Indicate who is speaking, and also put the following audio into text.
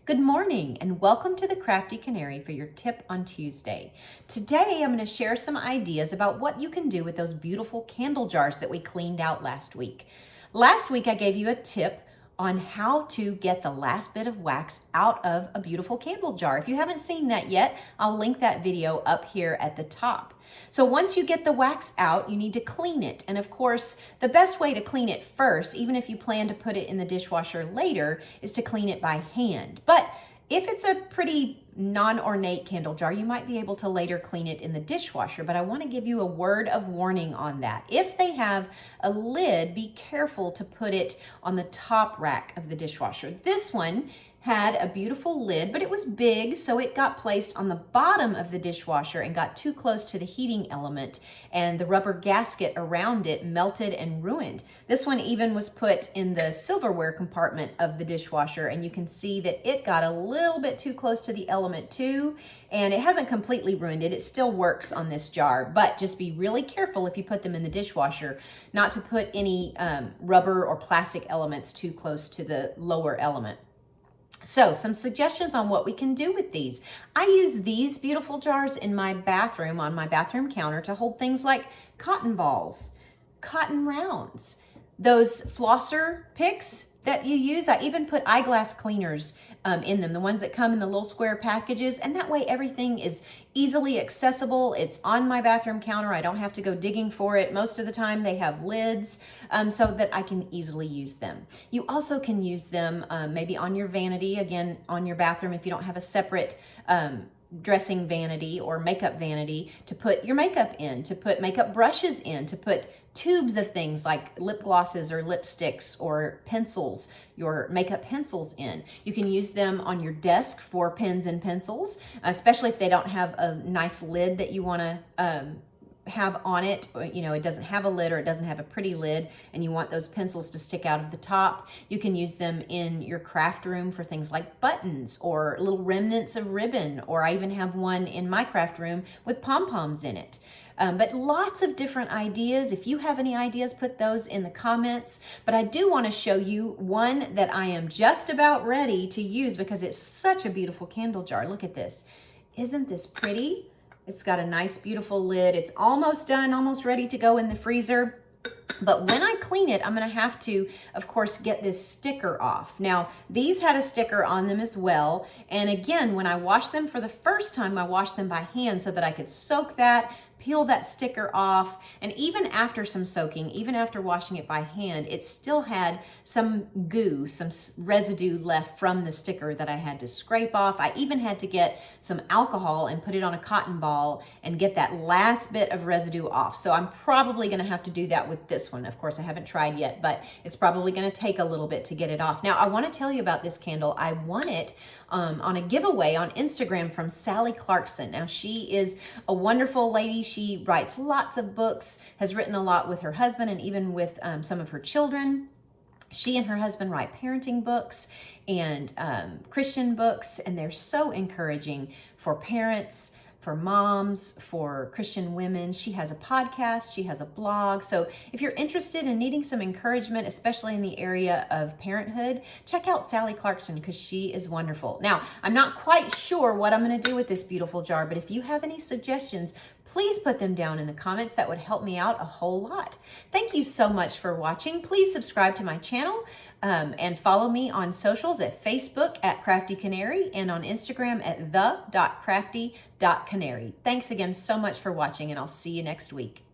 Speaker 1: Good morning and welcome to the Crafty Canary for your tip on Tuesday. Today I'm going to share some ideas about what you can do with those beautiful candle jars that we cleaned out last week. Last week I gave you a tip on how to get the last bit of wax out of a beautiful candle jar. If you haven't seen that yet, I'll link that video up here at the top. So once you get the wax out, you need to clean it. And of course, the best way to clean it first, even if you plan to put it in the dishwasher later, is to clean it by hand. But if it's a pretty non-ornate candle jar, you might be able to later clean it in the dishwasher, but I want to give you a word of warning on that. If they have a lid, be careful to put it on the top rack of the dishwasher. This one had a beautiful lid, but it was big, so it got placed on the bottom of the dishwasher and got too close to the heating element, and the rubber gasket around it melted and ruined. This one even was put in the silverware compartment of the dishwasher, and you can see that it got a little bit too close to the element too, and it hasn't completely ruined it. It still works on this jar, but just be really careful if you put them in the dishwasher not to put any rubber or plastic elements too close to the lower element. So some suggestions on what we can do with these. I use these beautiful jars in my bathroom, on my bathroom counter, to hold things like cotton balls, cotton rounds, those flosser picks that you use. I even put eyeglass cleaners in them, the ones that come in the little square packages, and that way everything is easily accessible. It's on my bathroom counter. I don't have to go digging for it. Most of the time they have lids so that I can easily use them. You also can use them maybe on your vanity, again, on your bathroom if you don't have a separate dressing vanity or makeup vanity to put your makeup in, to put makeup brushes in, to put tubes of things like lip glosses or lipsticks or pencils, your makeup pencils in. You can use them on your desk for pens and pencils, especially if they don't have a nice lid that you want to have on it, or, you know, it doesn't have a lid or it doesn't have a pretty lid and you want those pencils to stick out of the top. You can use them in your craft room for things like buttons or little remnants of ribbon, or I even have one in my craft room with pom-poms in it. But lots of different ideas. If you have any ideas, put those in the comments. But I do want to show you one that I am just about ready to use because it's such a beautiful candle jar. Look at this. Isn't this pretty? It's got a nice, beautiful lid. It's almost done, almost ready to go in the freezer. But when I clean it, I'm going to have to, of course, get this sticker off. Now, these had a sticker on them as well. And again, when I washed them for the first time, I washed them by hand so that I could soak that, peel that sticker off, and even after some soaking, even after washing it by hand, it still had some goo, some residue left from the sticker that I had to scrape off. I even had to get some alcohol and put it on a cotton ball and get that last bit of residue off. So I'm probably gonna have to do that with this one. Of course, I haven't tried yet, but it's probably gonna take a little bit to get it off. Now, I wanna tell you about this candle. I won it on a giveaway on Instagram from Sally Clarkson. Now, she is a wonderful lady. She writes lots of books, has written a lot with her husband and even with some of her children. She and her husband write parenting books and Christian books, and they're so encouraging for parents, for moms, for Christian women. She has a podcast, she has a blog. So if you're interested in needing some encouragement, especially in the area of parenthood, check out Sally Clarkson because she is wonderful. Now, I'm not quite sure what I'm going to do with this beautiful jar, but if you have any suggestions, please put them down in the comments. That would help me out a whole lot. Thank you so much for watching. Please subscribe to my channel and follow me on socials at Facebook at Crafty Canary and on Instagram at the.crafty.canary. Thanks again so much for watching, and I'll see you next week.